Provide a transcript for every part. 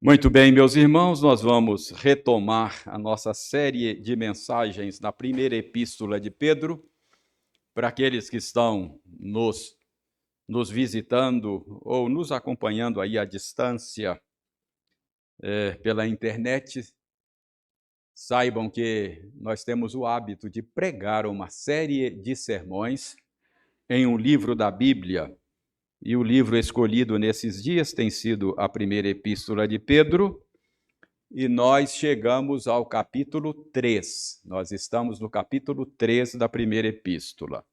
Muito bem, meus irmãos, nós vamos retomar a nossa série de mensagens na primeira epístola de Pedro. Para aqueles que estão nos visitando ou nos acompanhando aí à distância pela internet, saibam que nós temos o hábito de pregar uma série de sermões em um livro da Bíblia. E o livro escolhido nesses dias tem sido a primeira epístola de Pedro. E nós chegamos ao capítulo 3. Nós estamos no capítulo 3 da primeira epístola.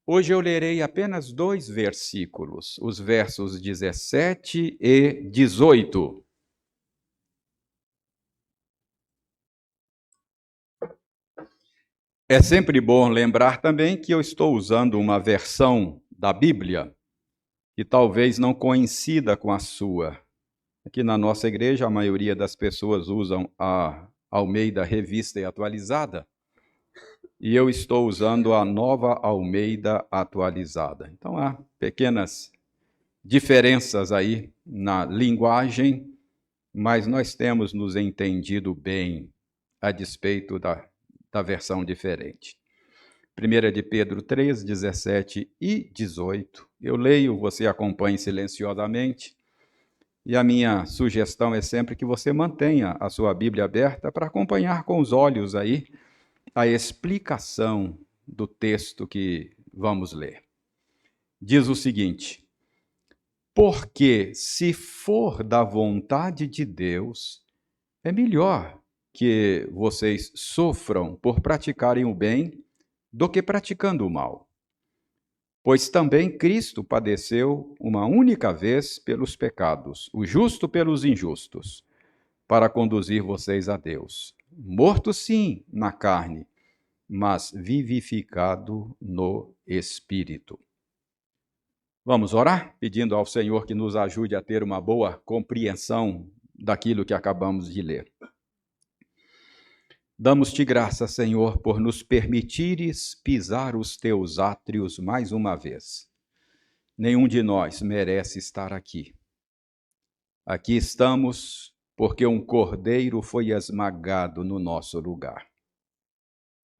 Hoje eu lerei apenas 2 versículos, os versos 17 e 18. É sempre bom lembrar também que eu estou usando uma versão da Bíblia que talvez não coincida com a sua. Aqui na nossa igreja, a maioria das pessoas usam a Almeida Revista e Atualizada, e eu estou usando a Nova Almeida Atualizada. Então, há pequenas diferenças aí na linguagem, mas nós temos nos entendido bem a despeito da versão diferente. 1 de Pedro 3, 17 e 18. Eu leio, você acompanhe silenciosamente. E a minha sugestão é sempre que você mantenha a sua Bíblia aberta para acompanhar com os olhos aí a explicação do texto que vamos ler. Diz o seguinte: porque se for da vontade de Deus, é melhor que vocês sofram por praticarem o bem do que praticando o mal. Pois também Cristo padeceu uma única vez pelos pecados, o justo pelos injustos, para conduzir vocês a Deus. Morto sim na carne, mas vivificado no Espírito. Vamos orar, pedindo ao Senhor que nos ajude a ter uma boa compreensão daquilo que acabamos de ler. Damos-te graça, Senhor, por nos permitires pisar os teus átrios mais uma vez. Nenhum de nós merece estar aqui. Aqui estamos porque um cordeiro foi esmagado no nosso lugar.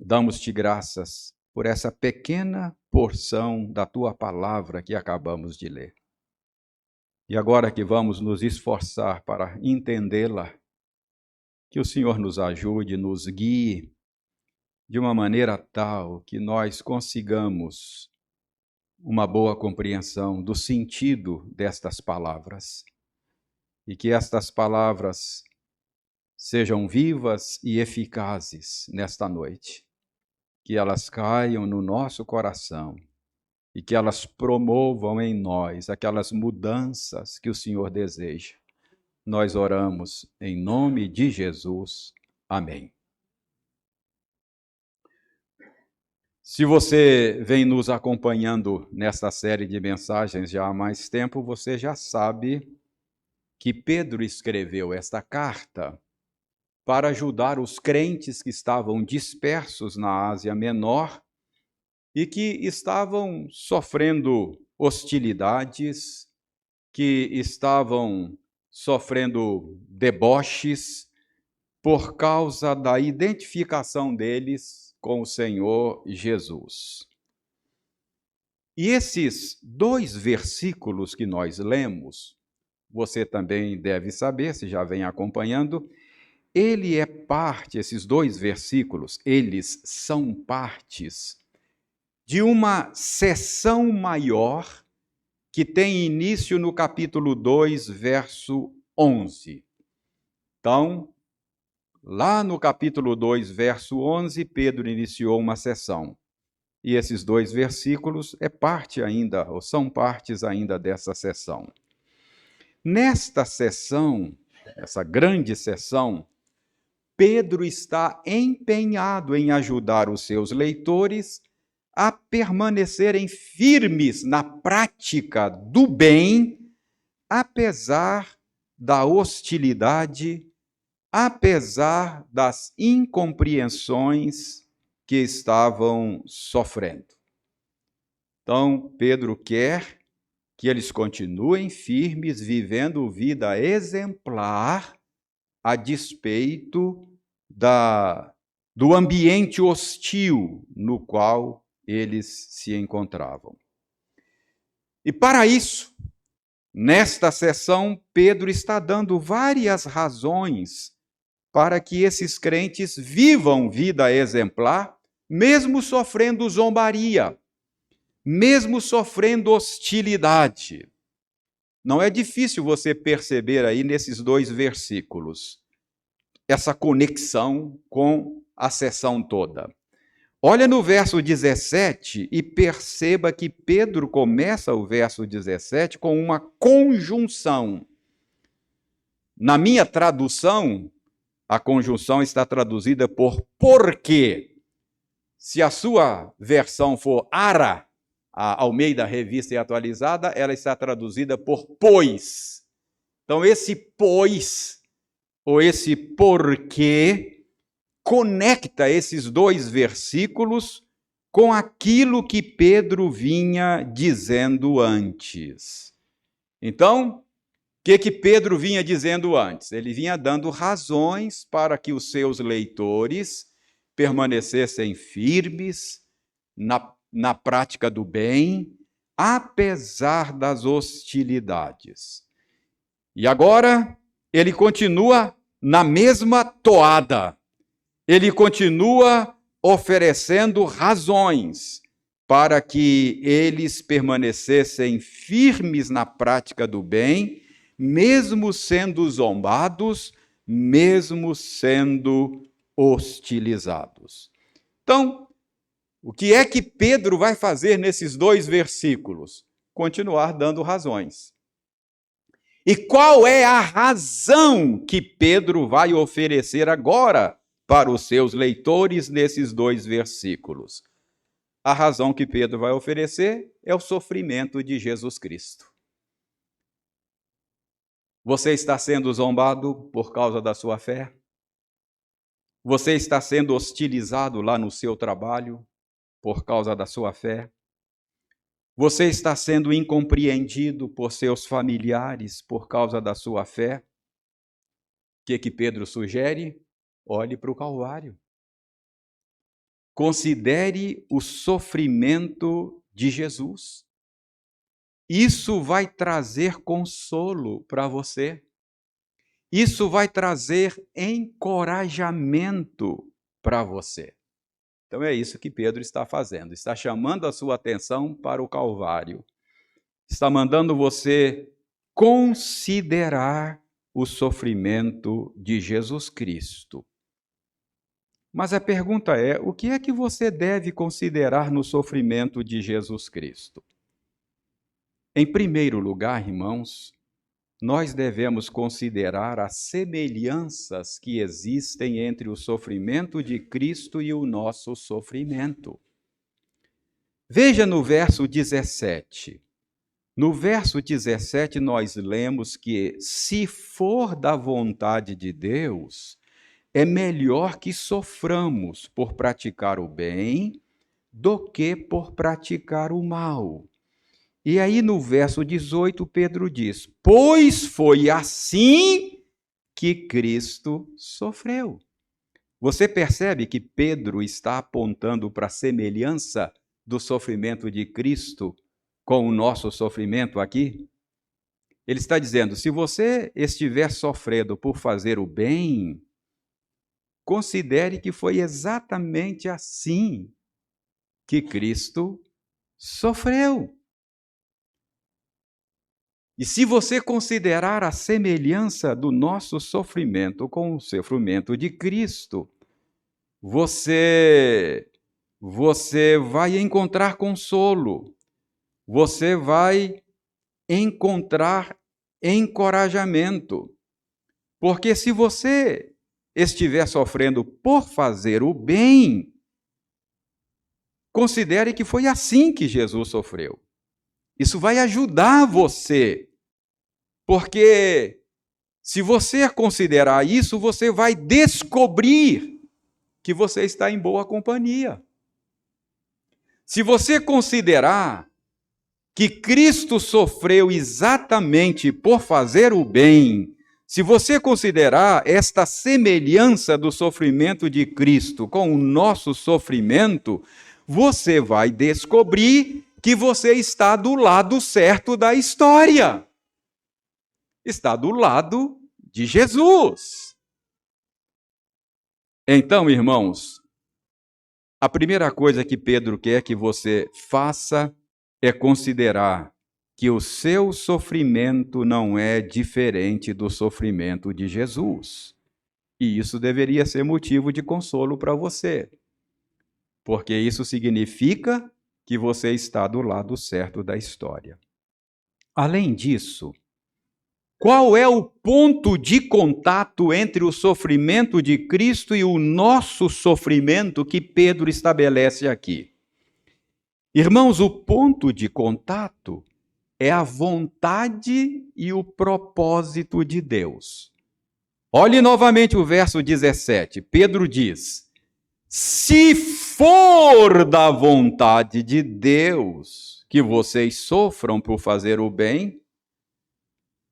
Damos-te graças por essa pequena porção da tua palavra que acabamos de ler. E agora que vamos nos esforçar para entendê-la, que o Senhor nos ajude, nos guie de uma maneira tal que nós consigamos uma boa compreensão do sentido destas palavras. E que estas palavras sejam vivas e eficazes nesta noite. Que elas caiam no nosso coração e que elas promovam em nós aquelas mudanças que o Senhor deseja. Nós oramos em nome de Jesus. Amém. Se você vem nos acompanhando nesta série de mensagens já há mais tempo, você já sabe que Pedro escreveu esta carta para ajudar os crentes que estavam dispersos na Ásia Menor e que estavam sofrendo hostilidades, que estavam sofrendo deboches por causa da identificação deles com o Senhor Jesus. E esses 2 versículos que nós lemos, você também deve saber, se já vem acompanhando, esses 2 versículos, eles são partes de uma seção maior que tem início no capítulo 2, verso 11. Então, lá no capítulo 2, verso 11, Pedro iniciou uma seção. E esses 2 versículos são partes ainda dessa seção. Nesta seção, essa grande seção, Pedro está empenhado em ajudar os seus leitores a permanecerem firmes na prática do bem, apesar da hostilidade, apesar das incompreensões que estavam sofrendo. Então, Pedro quer que eles continuem firmes, vivendo vida exemplar, a despeito do ambiente hostil no qual eles se encontravam. E para isso, nesta sessão, Pedro está dando várias razões para que esses crentes vivam vida exemplar, mesmo sofrendo zombaria, mesmo sofrendo hostilidade. Não é difícil você perceber aí nesses 2 versículos essa conexão com a sessão toda. Olha no verso 17 e perceba que Pedro começa o verso 17 com uma conjunção. Na minha tradução, a conjunção está traduzida por porque. Se a sua versão for ara, a Almeida Revista e Atualizada, ela está traduzida por pois. Então, esse pois, ou esse porquê, conecta esses 2 versículos com aquilo que Pedro vinha dizendo antes. Então, o que Pedro vinha dizendo antes? Ele vinha dando razões para que os seus leitores permanecessem firmes na prática do bem, apesar das hostilidades. E agora, ele continua na mesma toada. Ele continua oferecendo razões para que eles permanecessem firmes na prática do bem, mesmo sendo zombados, mesmo sendo hostilizados. Então, o que é que Pedro vai fazer nesses 2 versículos? Continuar dando razões. E qual é a razão que Pedro vai oferecer agora para os seus leitores nesses 2 versículos? A razão que Pedro vai oferecer é o sofrimento de Jesus Cristo. Você está sendo zombado por causa da sua fé? Você está sendo hostilizado lá no seu trabalho por causa da sua fé? Você está sendo incompreendido por seus familiares por causa da sua fé? O que Pedro sugere? Olhe para o Calvário. Considere o sofrimento de Jesus. Isso vai trazer consolo para você. Isso vai trazer encorajamento para você. Então é isso que Pedro está fazendo. Está chamando a sua atenção para o Calvário. Está mandando você considerar o sofrimento de Jesus Cristo. Mas a pergunta é, o que é que você deve considerar no sofrimento de Jesus Cristo? Em primeiro lugar, irmãos, nós devemos considerar as semelhanças que existem entre o sofrimento de Cristo e o nosso sofrimento. Veja no verso 17. No verso 17, nós lemos que, se for da vontade de Deus, é melhor que soframos por praticar o bem do que por praticar o mal. E aí no verso 18, Pedro diz, pois foi assim que Cristo sofreu. Você percebe que Pedro está apontando para a semelhança do sofrimento de Cristo com o nosso sofrimento aqui? Ele está dizendo, se você estiver sofrendo por fazer o bem, considere que foi exatamente assim que Cristo sofreu. E se você considerar a semelhança do nosso sofrimento com o sofrimento de Cristo, você vai encontrar consolo, você vai encontrar encorajamento. Porque se você estiver sofrendo por fazer o bem, considere que foi assim que Jesus sofreu. Isso vai ajudar você. Porque se você considerar isso, você vai descobrir que você está em boa companhia. Se você considerar que Cristo sofreu exatamente por fazer o bem, se você considerar esta semelhança do sofrimento de Cristo com o nosso sofrimento, você vai descobrir que você está do lado certo da história. Está do lado de Jesus. Então, irmãos, a primeira coisa que Pedro quer que você faça é considerar que o seu sofrimento não é diferente do sofrimento de Jesus. E isso deveria ser motivo de consolo para você, porque isso significa que você está do lado certo da história. Além disso, qual é o ponto de contato entre o sofrimento de Cristo e o nosso sofrimento que Pedro estabelece aqui? Irmãos, o ponto de contato é a vontade e o propósito de Deus. Olhe novamente o verso 17. Pedro diz: se for da vontade de Deus que vocês sofram por fazer o bem,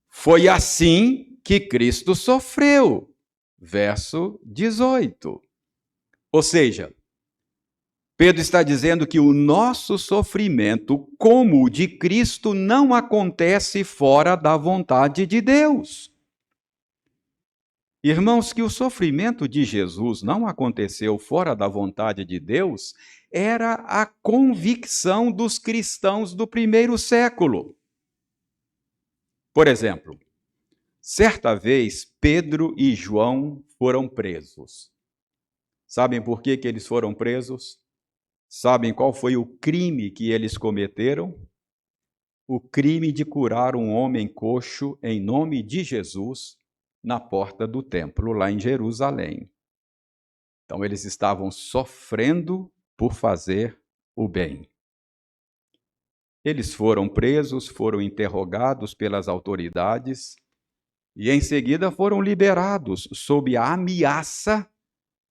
foi assim que Cristo sofreu. Verso 18. Ou seja, Pedro está dizendo que o nosso sofrimento, como o de Cristo, não acontece fora da vontade de Deus. Irmãos, que o sofrimento de Jesus não aconteceu fora da vontade de Deus era a convicção dos cristãos do primeiro século. Por exemplo, certa vez Pedro e João foram presos. Sabem por que eles foram presos? Sabem qual foi o crime que eles cometeram? O crime de curar um homem coxo em nome de Jesus na porta do templo, lá em Jerusalém. Então, eles estavam sofrendo por fazer o bem. Eles foram presos, foram interrogados pelas autoridades e, em seguida, foram liberados sob a ameaça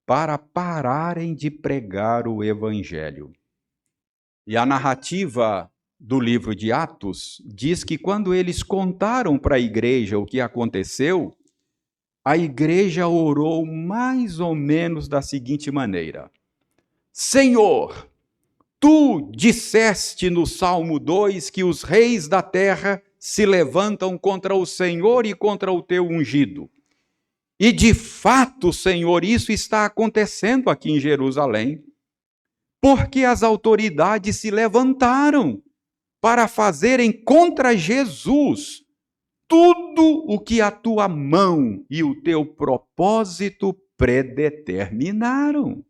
para pararem de pregar o Evangelho. E a narrativa do livro de Atos diz que quando eles contaram para a igreja o que aconteceu, a igreja orou mais ou menos da seguinte maneira: Senhor, tu disseste no Salmo 2 que os reis da terra se levantam contra o Senhor e contra o teu ungido. E de fato, Senhor, isso está acontecendo aqui em Jerusalém, porque as autoridades se levantaram para fazerem contra Jesus tudo o que a tua mão e o teu propósito predeterminaram.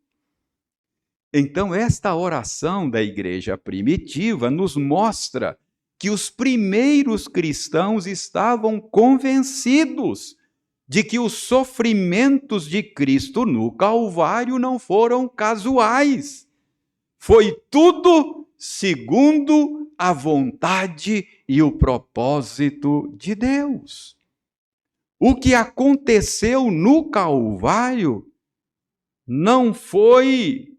Então, esta oração da igreja primitiva nos mostra que os primeiros cristãos estavam convencidos de que os sofrimentos de Cristo no Calvário não foram casuais. Foi tudo segundo a vontade e o propósito de Deus. O que aconteceu no Calvário não foi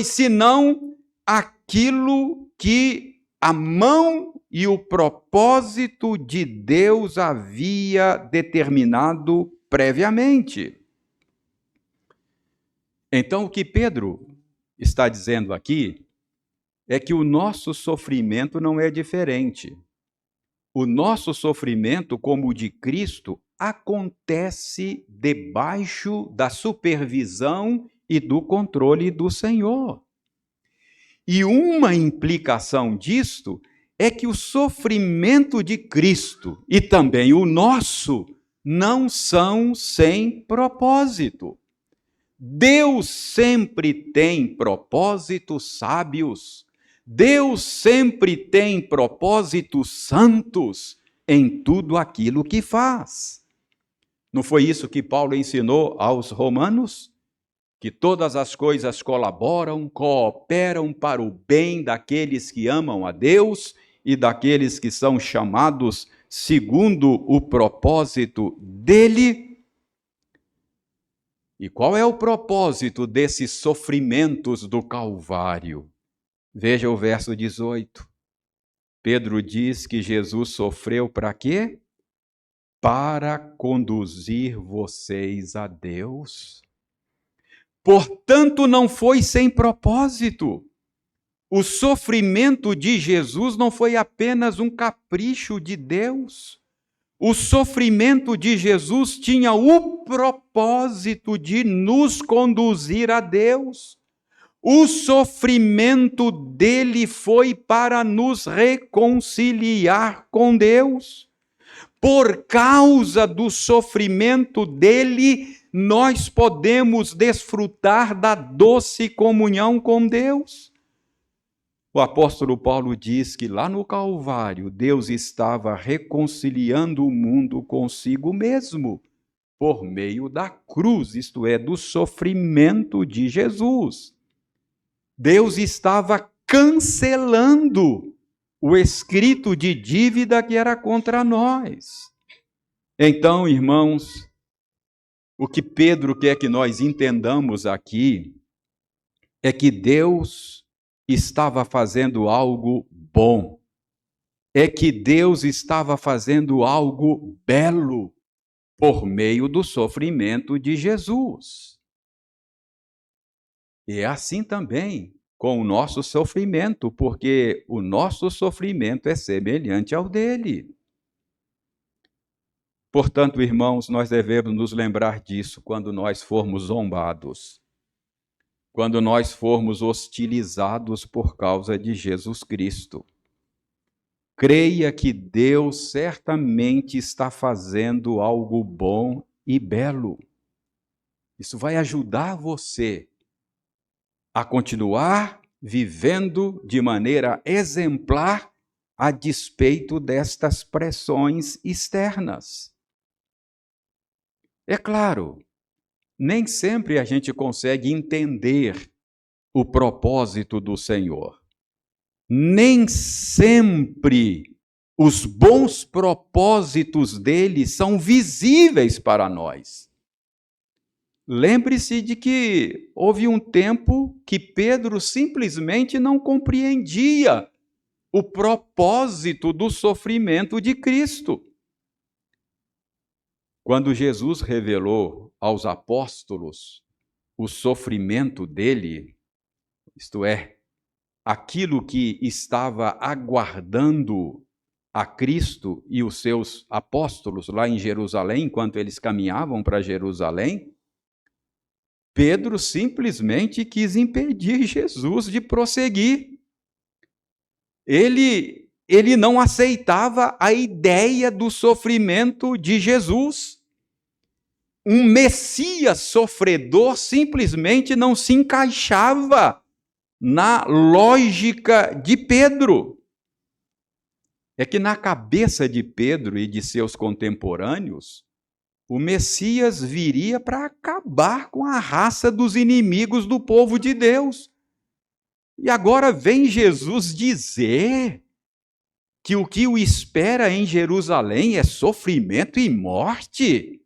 senão aquilo que a mão e o propósito de Deus havia determinado previamente. Então, o que Pedro está dizendo aqui é que o nosso sofrimento não é diferente. O nosso sofrimento, como o de Cristo, acontece debaixo da supervisão e do controle do Senhor. E uma implicação disto é que o sofrimento de Cristo e também o nosso não são sem propósito. Deus sempre tem propósitos sábios. Deus sempre tem propósitos santos em tudo aquilo que faz. Não foi isso que Paulo ensinou aos romanos? Que todas as coisas colaboram, cooperam para o bem daqueles que amam a Deus e daqueles que são chamados segundo o propósito dele. E qual é o propósito desses sofrimentos do Calvário? Veja o verso 18. Pedro diz que Jesus sofreu para quê? Para conduzir vocês a Deus. Portanto, não foi sem propósito. O sofrimento de Jesus não foi apenas um capricho de Deus. O sofrimento de Jesus tinha o propósito de nos conduzir a Deus. O sofrimento dele foi para nos reconciliar com Deus. Por causa do sofrimento dele, nós podemos desfrutar da doce comunhão com Deus. O apóstolo Paulo diz que lá no Calvário, Deus estava reconciliando o mundo consigo mesmo, por meio da cruz, isto é, do sofrimento de Jesus. Deus estava cancelando o escrito de dívida que era contra nós. Então, irmãos, o que Pedro quer que nós entendamos aqui é que Deus estava fazendo algo bom. É que Deus estava fazendo algo belo por meio do sofrimento de Jesus. E é assim também com o nosso sofrimento, porque o nosso sofrimento é semelhante ao dele. Portanto, irmãos, nós devemos nos lembrar disso quando nós formos zombados, quando nós formos hostilizados por causa de Jesus Cristo. Creia que Deus certamente está fazendo algo bom e belo. Isso vai ajudar você a continuar vivendo de maneira exemplar a despeito destas pressões externas. É claro, nem sempre a gente consegue entender o propósito do Senhor. Nem sempre os bons propósitos dele são visíveis para nós. Lembre-se de que houve um tempo que Pedro simplesmente não compreendia o propósito do sofrimento de Cristo. Quando Jesus revelou aos apóstolos o sofrimento dele, isto é, aquilo que estava aguardando a Cristo e os seus apóstolos lá em Jerusalém, enquanto eles caminhavam para Jerusalém, Pedro simplesmente quis impedir Jesus de prosseguir. Ele não aceitava a ideia do sofrimento de Jesus. Um Messias sofredor simplesmente não se encaixava na lógica de Pedro. É que na cabeça de Pedro e de seus contemporâneos, o Messias viria para acabar com a raça dos inimigos do povo de Deus. E agora vem Jesus dizer que o que o espera em Jerusalém é sofrimento e morte.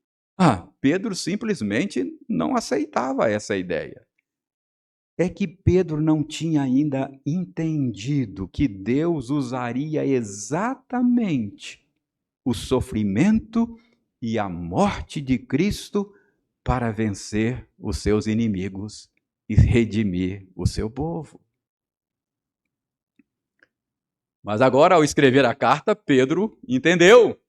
Pedro simplesmente não aceitava essa ideia. É que Pedro não tinha ainda entendido que Deus usaria exatamente o sofrimento e a morte de Cristo para vencer os seus inimigos e redimir o seu povo. Mas agora, ao escrever a carta, Pedro entendeu.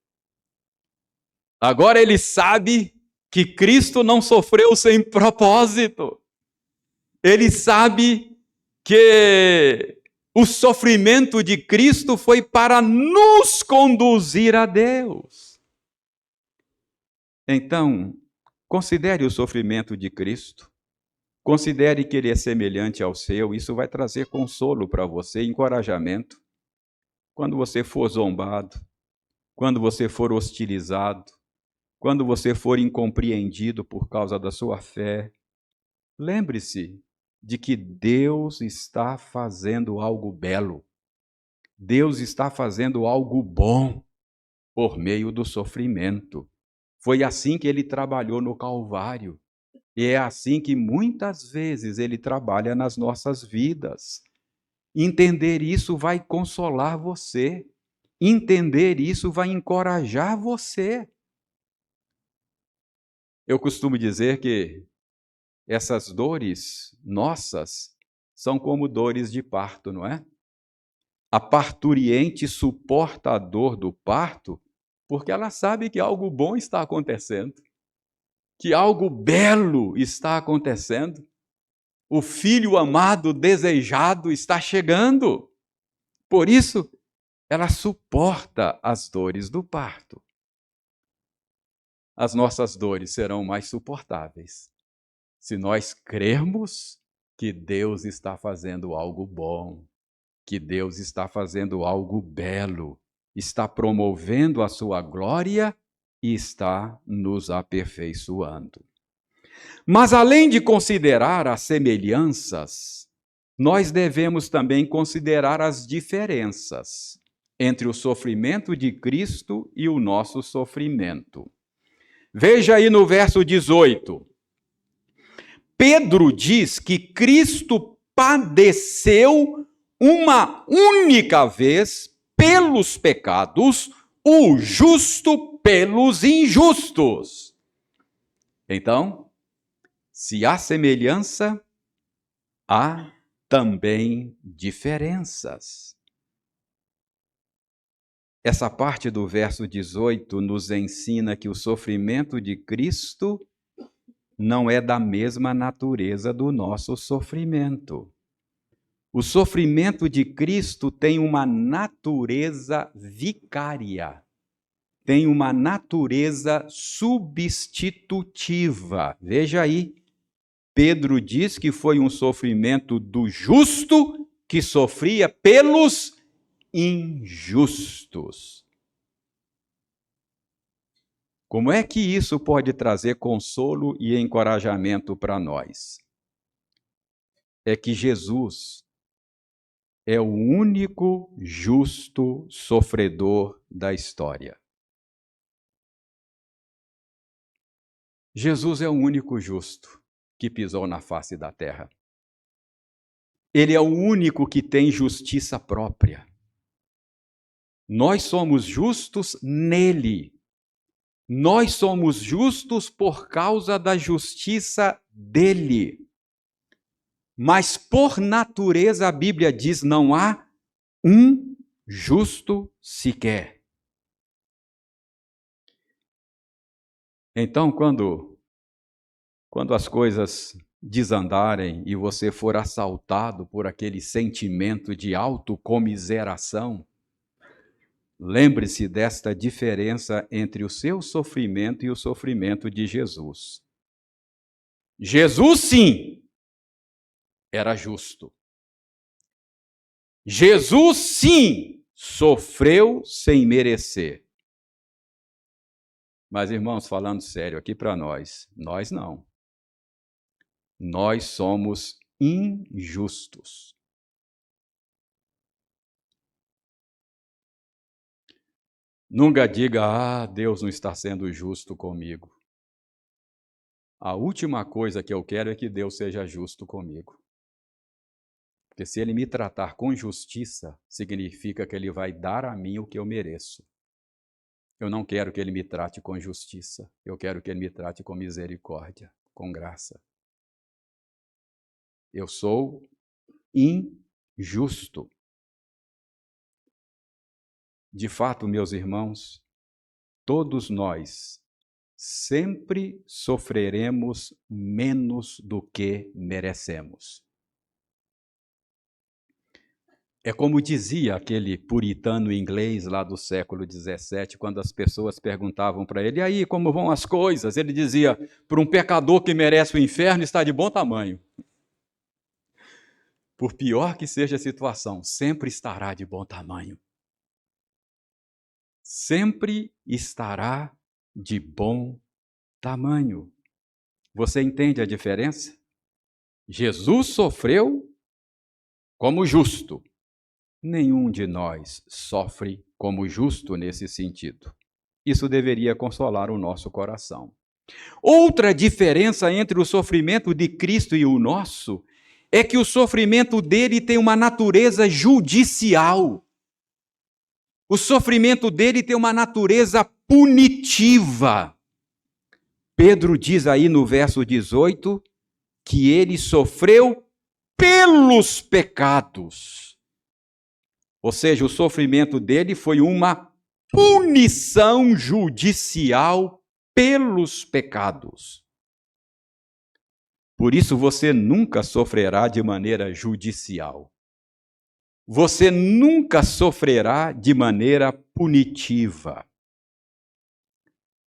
Agora ele sabe que Cristo não sofreu sem propósito. Ele sabe que o sofrimento de Cristo foi para nos conduzir a Deus. Então, considere o sofrimento de Cristo. Considere que ele é semelhante ao seu. Isso vai trazer consolo para você, encorajamento. Quando você for zombado, quando você for hostilizado, quando você for incompreendido por causa da sua fé, lembre-se de que Deus está fazendo algo belo. Deus está fazendo algo bom por meio do sofrimento. Foi assim que ele trabalhou no Calvário. E é assim que muitas vezes ele trabalha nas nossas vidas. Entender isso vai consolar você. Entender isso vai encorajar você. Eu costumo dizer que essas dores nossas são como dores de parto, não é? A parturiente suporta a dor do parto porque ela sabe que algo bom está acontecendo, que algo belo está acontecendo. O filho amado, desejado, está chegando. Por isso, ela suporta as dores do parto. As nossas dores serão mais suportáveis se nós crermos que Deus está fazendo algo bom, que Deus está fazendo algo belo, está promovendo a sua glória e está nos aperfeiçoando. Mas além de considerar as semelhanças, nós devemos também considerar as diferenças entre o sofrimento de Cristo e o nosso sofrimento. Veja aí no verso 18. Pedro diz que Cristo padeceu uma única vez pelos pecados, o justo pelos injustos. Então, se há semelhança, há também diferenças. Essa parte do verso 18 nos ensina que o sofrimento de Cristo não é da mesma natureza do nosso sofrimento. O sofrimento de Cristo tem uma natureza vicária, tem uma natureza substitutiva. Veja aí, Pedro diz que foi um sofrimento do justo que sofria pelos injustos. Como é que isso pode trazer consolo e encorajamento para nós? É que Jesus é o único justo sofredor da história. Jesus é o único justo que pisou na face da terra. Ele é o único que tem justiça própria. Nós somos justos nele. Nós somos justos por causa da justiça dele. Mas por natureza a Bíblia diz: não há um justo sequer. Então, quando as coisas desandarem e você for assaltado por aquele sentimento de autocomiseração, lembre-se desta diferença entre o seu sofrimento e o sofrimento de Jesus. Jesus, sim, era justo. Jesus, sim, sofreu sem merecer. Mas, irmãos, falando sério aqui para nós não. Nós somos injustos. Nunca diga: Deus não está sendo justo comigo. A última coisa que eu quero é que Deus seja justo comigo. Porque se Ele me tratar com justiça, significa que Ele vai dar a mim o que eu mereço. Eu não quero que Ele me trate com justiça. Eu quero que Ele me trate com misericórdia, com graça. Eu sou injusto. De fato, meus irmãos, todos nós sempre sofreremos menos do que merecemos. É como dizia aquele puritano inglês lá do século XVII, quando as pessoas perguntavam para ele: e aí, como vão as coisas? Ele dizia: para um pecador que merece o inferno, está de bom tamanho. Por pior que seja a situação, sempre estará de bom tamanho. Sempre estará de bom tamanho. Você entende a diferença? Jesus sofreu como justo. Nenhum de nós sofre como justo nesse sentido. Isso deveria consolar o nosso coração. Outra diferença entre o sofrimento de Cristo e o nosso é que o sofrimento dele tem uma natureza judicial. O sofrimento dele tem uma natureza punitiva. Pedro diz aí no verso 18 que ele sofreu pelos pecados. Ou seja, o sofrimento dele foi uma punição judicial pelos pecados. Por isso você nunca sofrerá de maneira judicial. Você nunca sofrerá de maneira punitiva.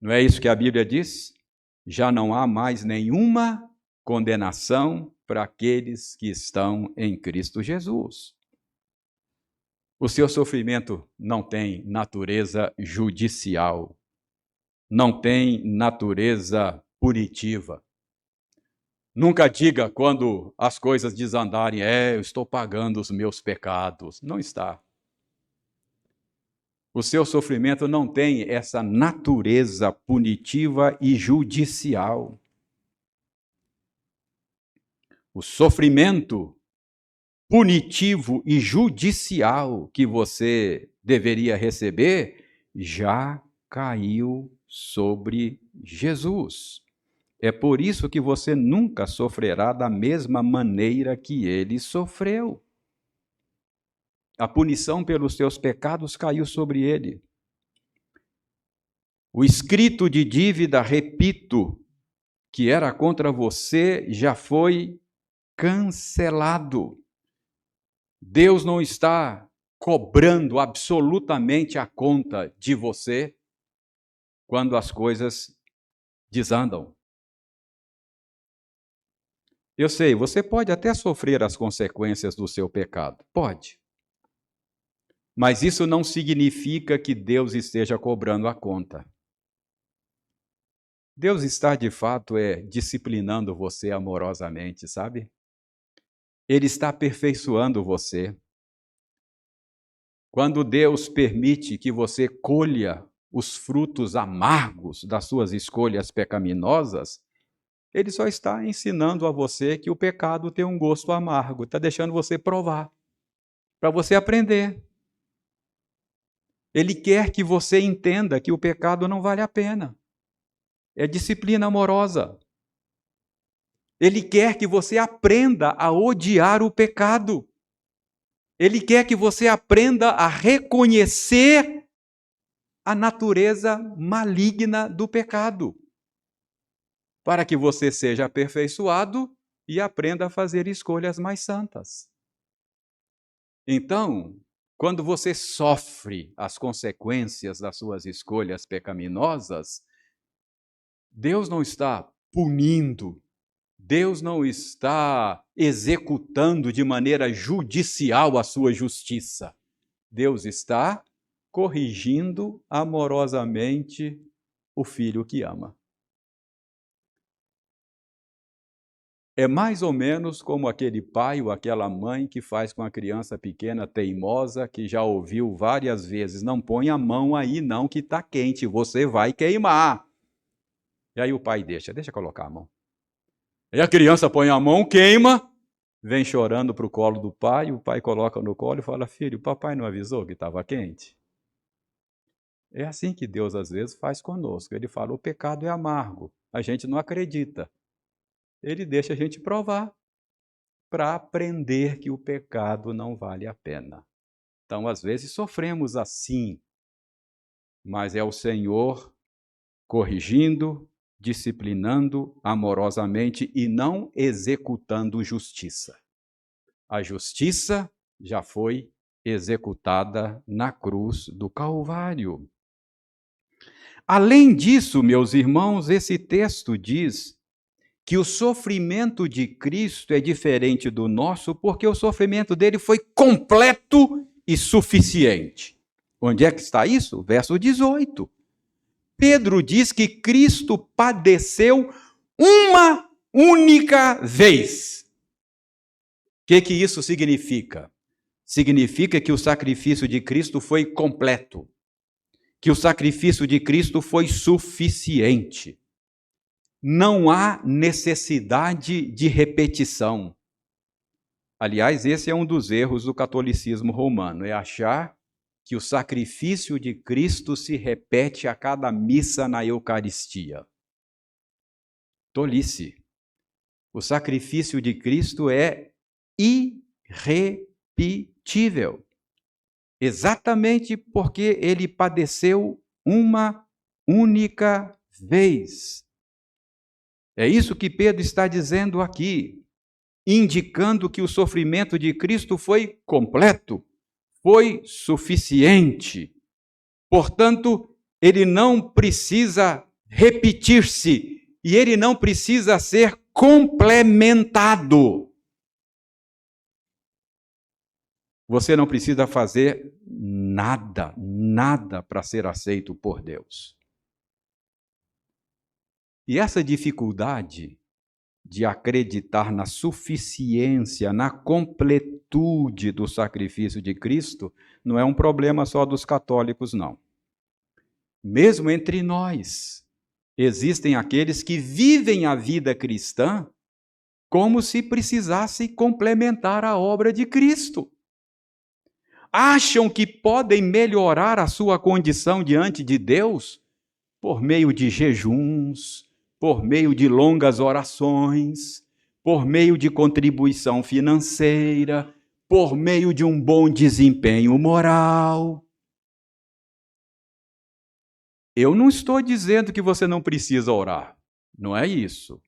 Não é isso que a Bíblia diz? Já não há mais nenhuma condenação para aqueles que estão em Cristo Jesus. O seu sofrimento não tem natureza judicial, não tem natureza punitiva. Nunca diga quando as coisas desandarem, eu estou pagando os meus pecados. Não está. O seu sofrimento não tem essa natureza punitiva e judicial. O sofrimento punitivo e judicial que você deveria receber já caiu sobre Jesus. É por isso que você nunca sofrerá da mesma maneira que ele sofreu. A punição pelos seus pecados caiu sobre ele. O escrito de dívida, repito, que era contra você, já foi cancelado. Deus não está cobrando absolutamente a conta de você quando as coisas desandam. Eu sei, você pode até sofrer as consequências do seu pecado. Pode. Mas isso não significa que Deus esteja cobrando a conta. Deus está, de fato, disciplinando você amorosamente, sabe? Ele está aperfeiçoando você. Quando Deus permite que você colha os frutos amargos das suas escolhas pecaminosas, Ele só está ensinando a você que o pecado tem um gosto amargo, está deixando você provar, para você aprender. Ele quer que você entenda que o pecado não vale a pena. É disciplina amorosa. Ele quer que você aprenda a odiar o pecado. Ele quer que você aprenda a reconhecer a natureza maligna do pecado, para que você seja aperfeiçoado e aprenda a fazer escolhas mais santas. Então, quando você sofre as consequências das suas escolhas pecaminosas, Deus não está punindo, Deus não está executando de maneira judicial a sua justiça. Deus está corrigindo amorosamente o filho que ama. É mais ou menos como aquele pai ou aquela mãe que faz com a criança pequena teimosa, que já ouviu várias vezes, não põe a mão aí não que está quente, você vai queimar. E aí o pai deixa colocar a mão. E a criança põe a mão, queima, vem chorando para o colo do pai, o pai coloca no colo e fala, filho, o papai não avisou que estava quente? É assim que Deus às vezes faz conosco, ele fala, o pecado é amargo, a gente não acredita. Ele deixa a gente provar para aprender que o pecado não vale a pena. Então, às vezes, sofremos assim, mas é o Senhor corrigindo, disciplinando amorosamente e não executando justiça. A justiça já foi executada na cruz do Calvário. Além disso, meus irmãos, esse texto diz que o sofrimento de Cristo é diferente do nosso, porque o sofrimento dele foi completo e suficiente. Onde é que está isso? Verso 18. Pedro diz que Cristo padeceu uma única vez. O que isso significa? Significa que o sacrifício de Cristo foi completo, que o sacrifício de Cristo foi suficiente. Não há necessidade de repetição. Aliás, esse é um dos erros do catolicismo romano, é achar que o sacrifício de Cristo se repete a cada missa na Eucaristia. Tolice. O sacrifício de Cristo é irrepetível. Exatamente porque ele padeceu uma única vez. É isso que Pedro está dizendo aqui, indicando que o sofrimento de Cristo foi completo, foi suficiente. Portanto, ele não precisa repetir-se e ele não precisa ser complementado. Você não precisa fazer nada para ser aceito por Deus. E essa dificuldade de acreditar na suficiência, na completude do sacrifício de Cristo, não é um problema só dos católicos, não. Mesmo entre nós, existem aqueles que vivem a vida cristã como se precisasse complementar a obra de Cristo. Acham que podem melhorar a sua condição diante de Deus por meio de jejuns, por meio de longas orações, por meio de contribuição financeira, por meio de um bom desempenho moral. Eu não estou dizendo que você não precisa orar, não é isso.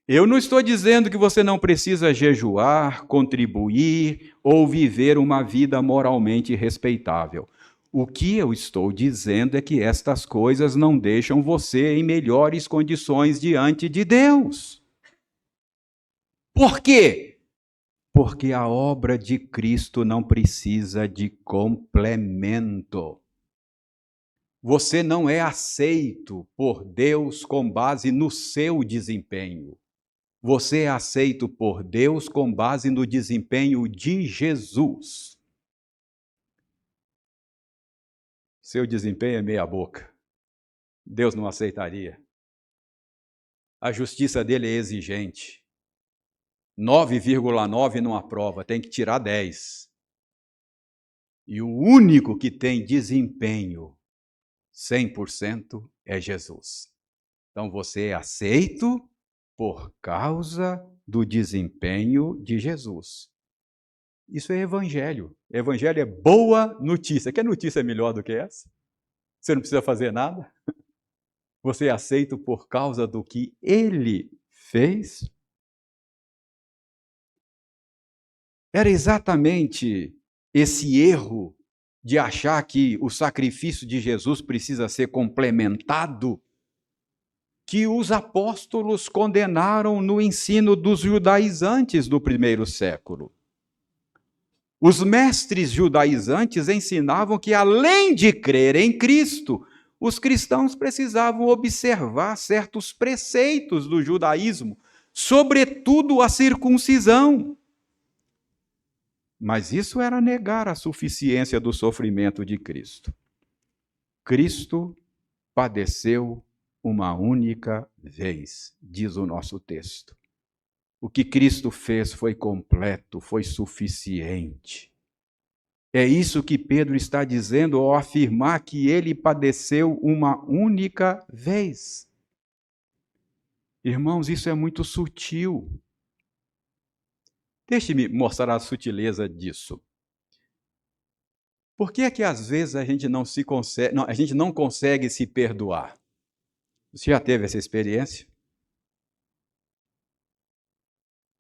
Eu não estou dizendo que você não precisa jejuar, contribuir ou viver uma vida moralmente respeitável. O que eu estou dizendo é que estas coisas não deixam você em melhores condições diante de Deus. Por quê? Porque a obra de Cristo não precisa de complemento. Você não é aceito por Deus com base no seu desempenho. Você é aceito por Deus com base no desempenho de Jesus. Seu desempenho é meia boca. Deus não aceitaria. A justiça dele é exigente. 9,9 não aprova, tem que tirar 10. E o único que tem desempenho 100% é Jesus. Então você é aceito por causa do desempenho de Jesus. Isso é evangelho. Evangelho é boa notícia. Quer notícia melhor do que essa? Você não precisa fazer nada. Você é aceito por causa do que ele fez. Era exatamente esse erro de achar que o sacrifício de Jesus precisa ser complementado que os apóstolos condenaram no ensino dos judaizantes do primeiro século. Os mestres judaizantes ensinavam que, além de crer em Cristo, os cristãos precisavam observar certos preceitos do judaísmo, sobretudo a circuncisão. Mas isso era negar a suficiência do sofrimento de Cristo. Cristo padeceu uma única vez, diz o nosso texto. O que Cristo fez foi completo, foi suficiente. É isso que Pedro está dizendo ao afirmar que ele padeceu uma única vez. Irmãos, isso é muito sutil. Deixe-me mostrar a sutileza disso. Por que é que às vezes a gente não consegue se perdoar? Você já teve essa experiência?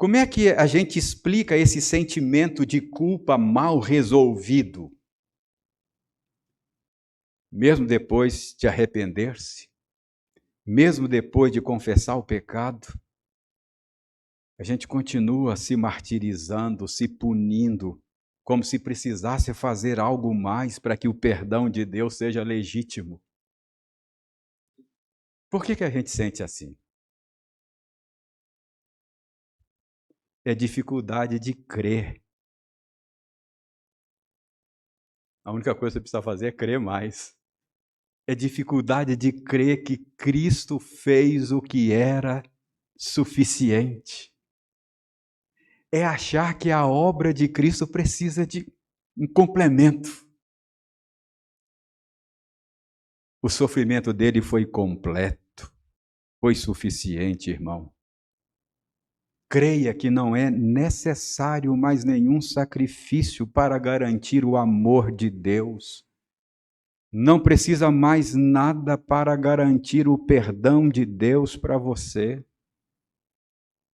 Como é que a gente explica esse sentimento de culpa mal resolvido? Mesmo depois de arrepender-se, mesmo depois de confessar o pecado, a gente continua se martirizando, se punindo, como se precisasse fazer algo mais para que o perdão de Deus seja legítimo. Por que a gente sente assim? É dificuldade de crer. A única coisa que você precisa fazer é crer mais. É dificuldade de crer que Cristo fez o que era suficiente. é achar que a obra de Cristo precisa de um complemento. O sofrimento dele foi completo, foi suficiente, irmão. Creia que não é necessário mais nenhum sacrifício para garantir o amor de Deus. Não precisa mais nada para garantir o perdão de Deus para você.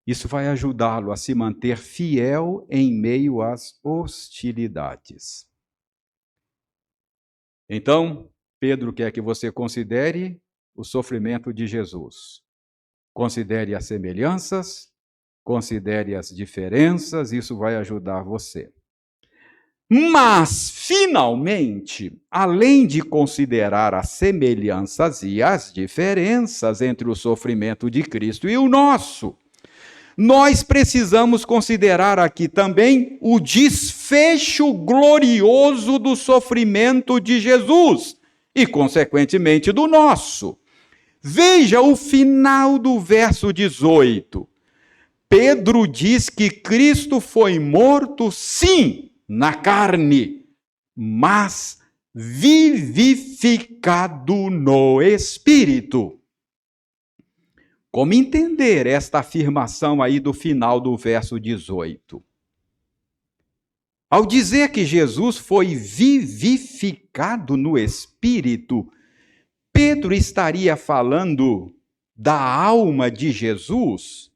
Isso vai ajudá-lo a se manter fiel em meio às hostilidades. Então, Pedro quer que você considere o sofrimento de Jesus. Considere as semelhanças, considere as diferenças, isso vai ajudar você. Mas, finalmente, além de considerar as semelhanças e as diferenças entre o sofrimento de Cristo e o nosso, nós precisamos considerar aqui também o desfecho glorioso do sofrimento de Jesus e, consequentemente, do nosso. Veja o final do verso 18. Pedro diz que Cristo foi morto, sim, na carne, mas vivificado no Espírito. Como entender esta afirmação aí do final do verso 18? Ao dizer que Jesus foi vivificado no Espírito, Pedro estaria falando da alma de Jesus?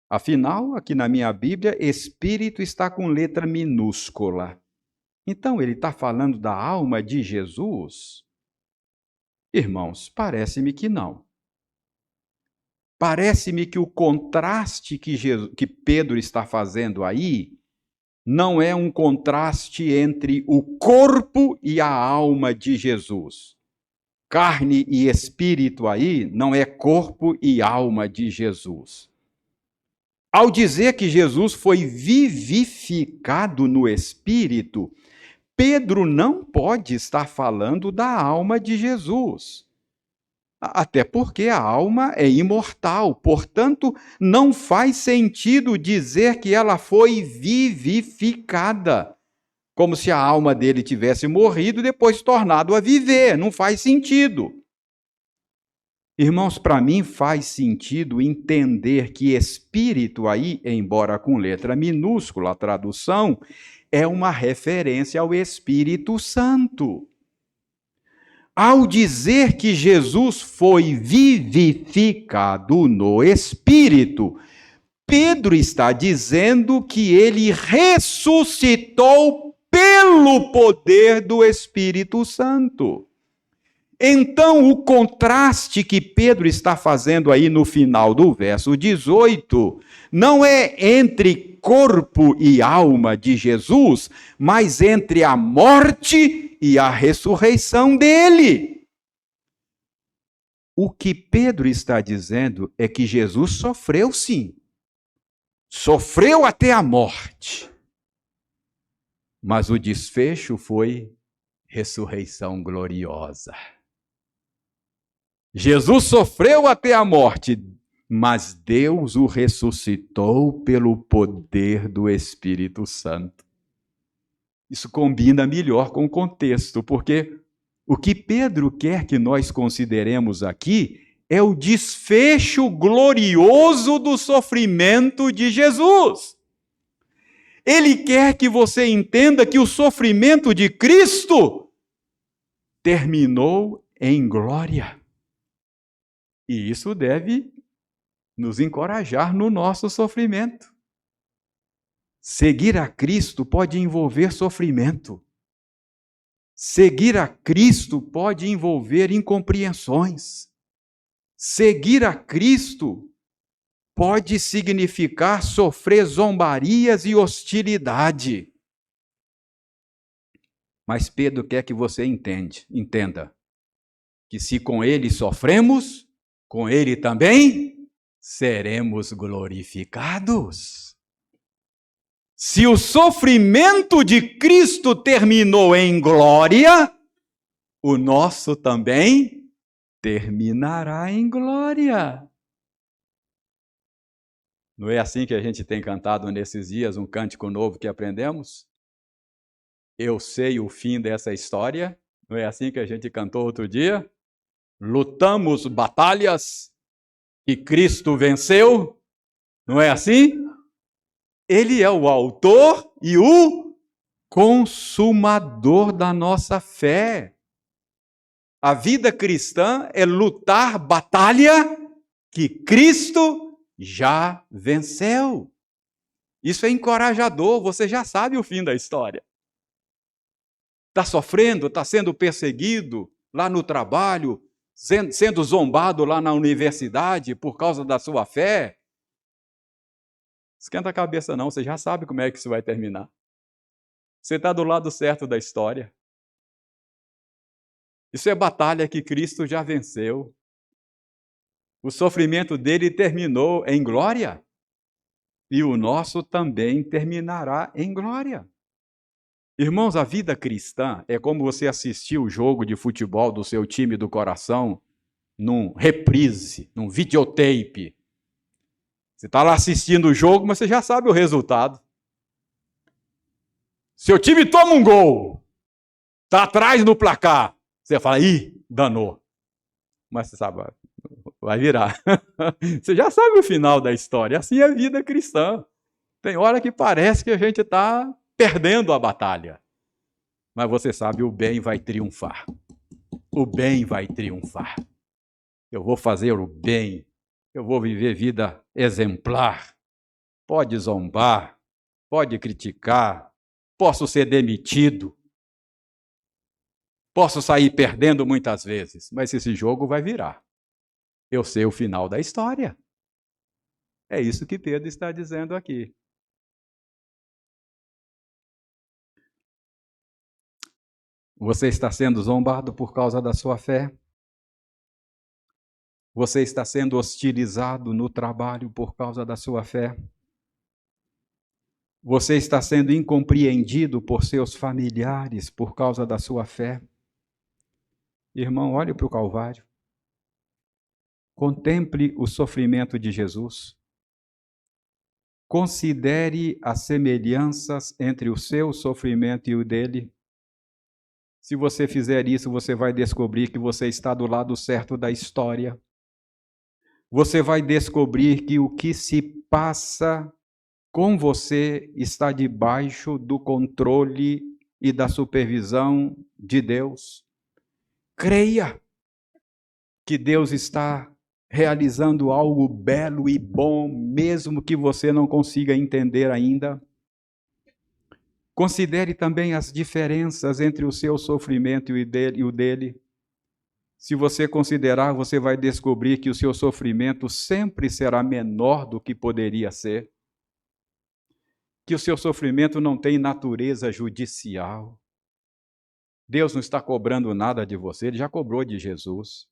Afinal, aqui na minha Bíblia, Espírito está com letra minúscula. Então, ele está falando da alma de Jesus? Irmãos, parece-me que não. Parece-me que o contraste que Pedro está fazendo aí não é um contraste entre o corpo e a alma de Jesus. Carne e espírito aí não é corpo e alma de Jesus. Ao dizer que Jesus foi vivificado no Espírito, Pedro não pode estar falando da alma de Jesus. Até porque a alma é imortal, portanto, não faz sentido dizer que ela foi vivificada, como se a alma dele tivesse morrido e depois tornado a viver. Não faz sentido. Irmãos, para mim faz sentido entender que espírito aí, embora com letra minúscula a tradução, é uma referência ao Espírito Santo. Ao dizer que Jesus foi vivificado no Espírito, Pedro está dizendo que ele ressuscitou pelo poder do Espírito Santo. Então, o contraste que Pedro está fazendo aí no final do verso 18 não é entre corpo e alma de Jesus, mas entre a morte e a ressurreição dele. O que Pedro está dizendo é que Jesus sofreu sim. Sofreu até a morte. Mas o desfecho foi ressurreição gloriosa. Jesus sofreu até a morte, mas Deus o ressuscitou pelo poder do Espírito Santo. Isso combina melhor com o contexto, porque o que Pedro quer que nós consideremos aqui é o desfecho glorioso do sofrimento de Jesus. Ele quer que você entenda que o sofrimento de Cristo terminou em glória. E isso deve nos encorajar no nosso sofrimento. Seguir a Cristo pode envolver sofrimento. Seguir a Cristo pode envolver incompreensões. Seguir a Cristo pode significar sofrer zombarias e hostilidade. Mas Pedro quer que você entenda que se com ele sofremos, com ele também seremos glorificados. Se o sofrimento de Cristo terminou em glória, o nosso também terminará em glória. Não é assim que a gente tem cantado nesses dias, um cântico novo que aprendemos? Eu sei o fim dessa história. Não é assim que a gente cantou outro dia? Lutamos batalhas que Cristo venceu. Não é assim? Ele é o autor e o consumador da nossa fé. A vida cristã é lutar batalha que Cristo já venceu. Isso é encorajador, você já sabe o fim da história. Está sofrendo, está sendo perseguido lá no trabalho, sendo zombado lá na universidade por causa da sua fé. Esquenta a cabeça não, você já sabe como é que isso vai terminar. Você está do lado certo da história. Isso é batalha que Cristo já venceu. O sofrimento dele terminou em glória. E o nosso também terminará em glória. Irmãos, a vida cristã é como você assistir o jogo de futebol do seu time do coração num reprise, num videotape. Você está lá assistindo o jogo, mas você já sabe o resultado. Seu time toma um gol, está atrás no placar. Você fala, ih, danou. Mas você sabe, vai virar. Você já sabe o final da história. Assim é a vida cristã. Tem hora que parece que a gente está perdendo a batalha. Mas você sabe, o bem vai triunfar. O bem vai triunfar. Eu vou fazer o bem. Eu vou viver vida exemplar. Pode zombar, pode criticar, posso ser demitido, posso sair perdendo muitas vezes, mas esse jogo vai virar. Eu sei o final da história. É isso que Pedro está dizendo aqui. Você está sendo zombado por causa da sua fé? Você está sendo hostilizado no trabalho por causa da sua fé? Você está sendo incompreendido por seus familiares por causa da sua fé? Irmão, olhe para o Calvário. Contemple o sofrimento de Jesus. Considere as semelhanças entre o seu sofrimento e o dele. Se você fizer isso, você vai descobrir que você está do lado certo da história. Você vai descobrir que o que se passa com você está debaixo do controle e da supervisão de Deus. Creia que Deus está realizando algo belo e bom, mesmo que você não consiga entender ainda. Considere também as diferenças entre o seu sofrimento e o dele. Se você considerar, você vai descobrir que o seu sofrimento sempre será menor do que poderia ser. Que o seu sofrimento não tem natureza judicial. Deus não está cobrando nada de você, Ele já cobrou de Jesus.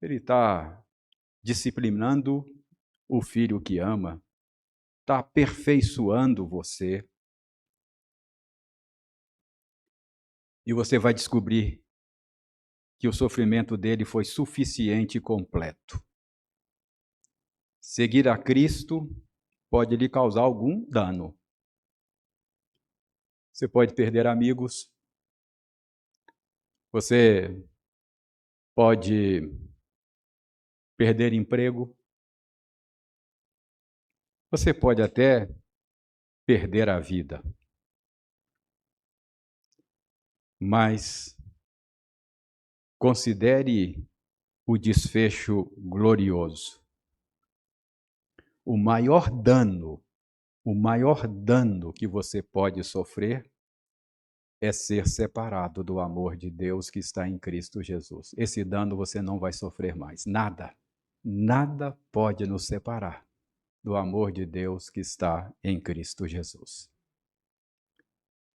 Ele está disciplinando o filho que ama, está aperfeiçoando você. E você vai descobrir que o sofrimento dele foi suficiente e completo. Seguir a Cristo pode lhe causar algum dano. Você pode perder amigos, você pode perder emprego, você pode até perder a vida. Mas considere o desfecho glorioso. O maior dano que você pode sofrer é ser separado do amor de Deus que está em Cristo Jesus. Esse dano você não vai sofrer mais. Nada pode nos separar do amor de Deus que está em Cristo Jesus.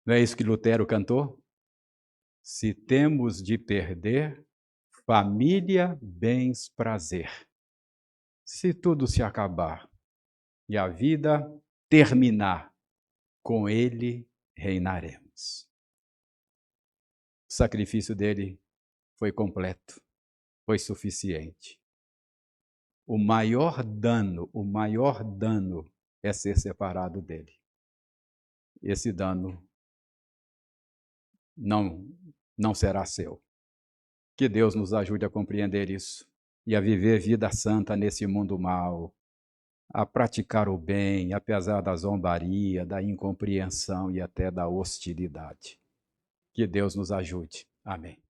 Não é isso que Lutero cantou? Se temos de perder família, bens, prazer, se tudo se acabar e a vida terminar, com ele reinaremos. O sacrifício dele foi completo, foi suficiente. o maior dano é ser separado dele. Esse dano não será seu. Que Deus nos ajude a compreender isso e a viver vida santa nesse mundo mau, a praticar o bem, apesar da zombaria, da incompreensão e até da hostilidade. Que Deus nos ajude. Amém.